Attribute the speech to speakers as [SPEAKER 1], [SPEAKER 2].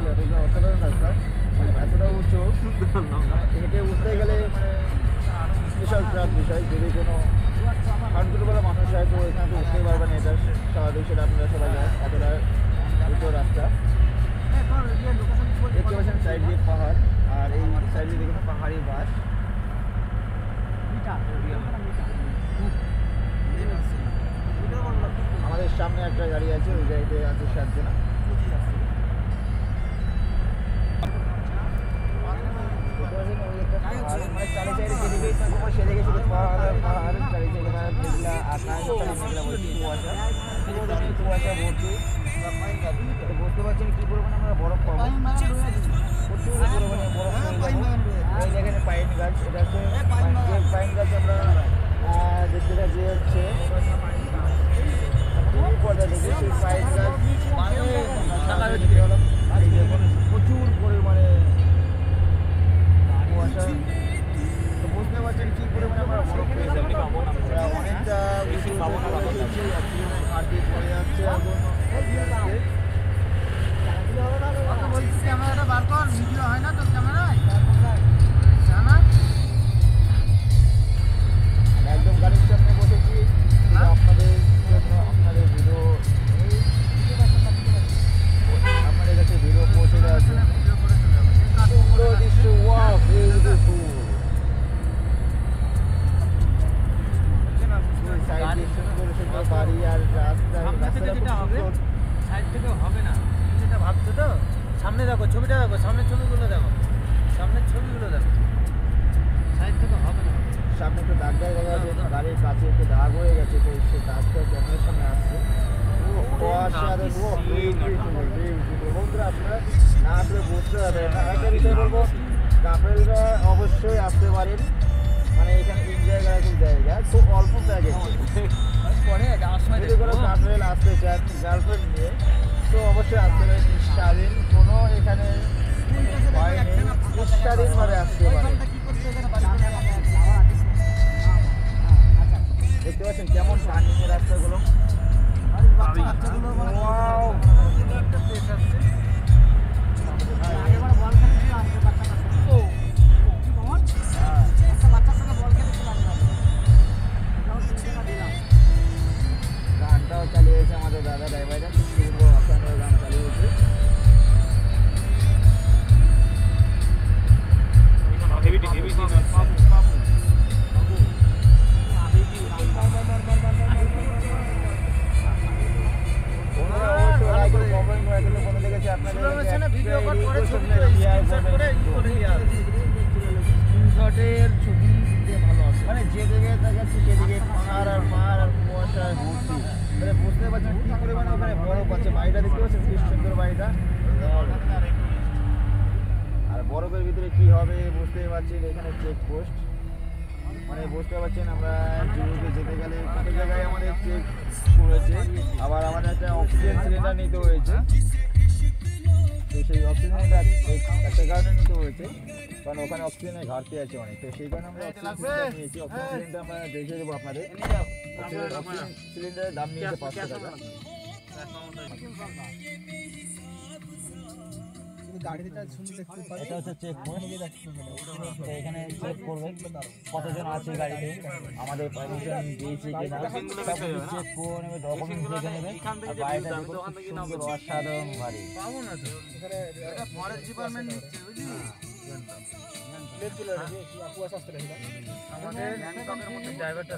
[SPEAKER 1] অসাধারণ রাস্তা, মানে এতটা উঁচু, হেঁটে উঠতে গেলে মানে বিশাল ট্রাফ বিষয়। যদি কোনো কানপুরবেলা মানুষ হয় তো এখানে তো উঠতেই পারবে না, এটা স্বাভাবিক, সেটা আপনারা সবাই জানেন। এতটা উঁচু রাস্তা দেখতে পাচ্ছেন, সাইড দিয়ে পাহাড়, আর এই সাইড দিয়ে দেখুন পাহাড়ি বাস। আমাদের সামনে একটা গাড়ি আছে, ওই গাড়িতে আছে 7 জন। সেদিকে শুধু পাহাড় পাহাড়, চারিদিকে মেঘলা আকাশ, মেঘলা বলছি কুয়াশা, কুয়াশা ভর্তি। বুঝতে পারছেন কি পরিমাণে আমরা বরফ পাবো, প্রচুর পরিমাণে বরফ পেয়ে যাবো। এই দেখেন পাইন গাছ, এটা হচ্ছে পাইন গাছ। আমরা দেখতে পাচ্ছি হচ্ছে পর্দা থেকে সেই পাইন গাছ প্রচুর পরিমাণে কুয়াশা। তো বুঝতে পারছেন কি পরিমাণে আমরা বরফ পেয়ে যাবো। অনেকটা উঁচু ঘাট দিয়ে পড়ে যাচ্ছে এখন।
[SPEAKER 2] ক্যামেরাটা বার কর, ভিডিও হয় না তো ক্যামেরায়।
[SPEAKER 1] একদম গাড়ির সামনে বসেছি আপনাদের জন্য, আপনাদের ভিডিও আপনাদের কাছে ভিডিও পৌঁছে যাচ্ছে। সুন্দর দৃশ্য, ওয়াও বিউটিফুল। সাইডে সুন্দর সুন্দর বাড়ি আর রাস্তা,
[SPEAKER 2] সাইড থেকে হবে না, যেটা ভাবছো তো। সামনে দেখো, ছবিটা দেখো, সামনের ছবিগুলো দেখো, সামনের ছবিগুলো দেখো, সাইড থেকে হবে না।
[SPEAKER 1] সামনে একটু দাগ দেখা যাচ্ছে, গাড়ির কাছে একটু দাগ হয়ে গেছে, তো সেই দাগটা ক্যামেরার সামনে আসছে। বন্ধুরা আপনারা না আসলে বুঝতে পারবেন না। একটা বিষয় বলবো, কাপেলরা অবশ্যই আসতে পারেন, মানে এখানে এনজয় করার খুব জায়গা, খুব অল্প প্যাকেজ। যদি কোনো কাপেল আসতে চান গার্লফ্রেন্ড নিয়ে, তো অবশ্যই আসতে পারেন। নিঃস্বাধীন কোনো এখানে ভয় নেই, নিঃস্বাধীনভাবে আসতে পারেন। দেখতে পাচ্ছেন কেমন টার্নিং এর রাস্তাগুলো। গানটাও চালিয়েছে আমাদের দাদা ড্রাইভাররা, খুব অসাধারণ গান চালিয়েছে। মানে যেদিকে দেখাচ্ছি সেদিকে পাহাড় আর পাহাড় আর কুয়াশায় ভর্তি। মানে বুঝতে পারছেন কি পরিমাণে ওখানে বরফ আছে। বাড়িটা দেখতে পাচ্ছেন কি সুন্দর বাড়িটা, আর বরফের ভিতরে কি হবে বুঝতে পারছেন। এখানে চেকপোস্ট, মানে বুঝতে পারছেন আমরা জিরোতে যেতে গেলে কত জায়গায় আমাদের চেক করেছে। আবার আমাদের একটা অক্সিজেন সিলিন্ডার নিতে হয়েছে, তো সেই অক্সিজেনটা একটা কারণে নিতে হয়েছে, কারণ ওখানে অক্সিজেনের ঘাটতি আছে অনেক। তো সেই কারণে আমরা অক্সিজেন সিলিন্ডার নিয়েছি। অক্সিজেন সিলিন্ডার আমরা দেখিয়ে দেবো আপনাদের। অক্সিজেন সিলিন্ডারের দাম নিয়েছে 500 টাকা। এটা হচ্ছে চেক পোস্ট, তো এখানে চেক করবে কতজন আছে গাড়িতে, আমাদের পারমিশন দিয়েছে কিনা, চেক করে নেবে, ডকুমেন্টস দেখে নেবে। আর বাড়িটা দেখো সুন্দর অসাধারণ বাড়ি।
[SPEAKER 2] ফরেস্ট ডিপার্টমেন্ট নিচ্ছে, বুঝলি? আমাদের ড্রাইভারটা